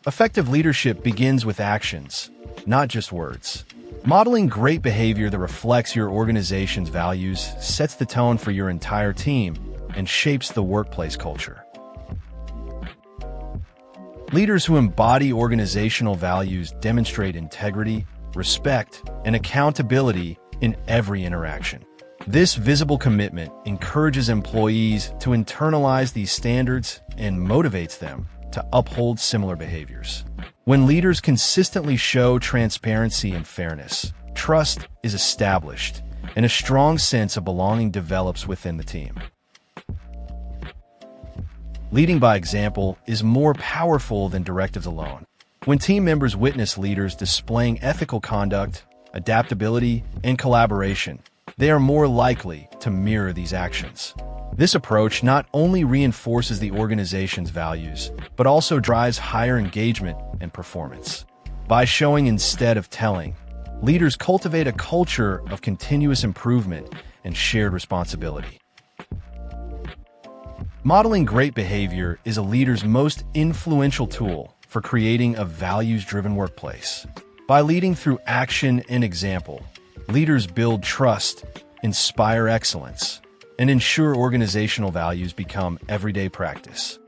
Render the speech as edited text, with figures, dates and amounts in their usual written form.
Effective leadership begins with actions, not just words. Modeling great behavior that reflects your organization's values sets the tone for your entire team and shapes the workplace culture. Leaders who embody organizational values demonstrate integrity, respect, and accountability in every interaction. This visible commitment encourages employees to internalize these standards and motivates them to uphold similar behaviors. When leaders consistently show transparency and fairness, trust is established, and a strong sense of belonging develops within the team. Leading by example is more powerful than directives alone. When team members witness leaders displaying ethical conduct, adaptability, and collaboration, they are more likely to mirror these actions. This approach not only reinforces the organization's values, but also drives higher engagement and performance. By showing instead of telling, leaders cultivate a culture of continuous improvement and shared responsibility. Modeling great behavior is a leader's most influential tool for creating a values-driven workplace. By leading through action and example, leaders build trust, inspire excellence, and ensure organizational values become everyday practice.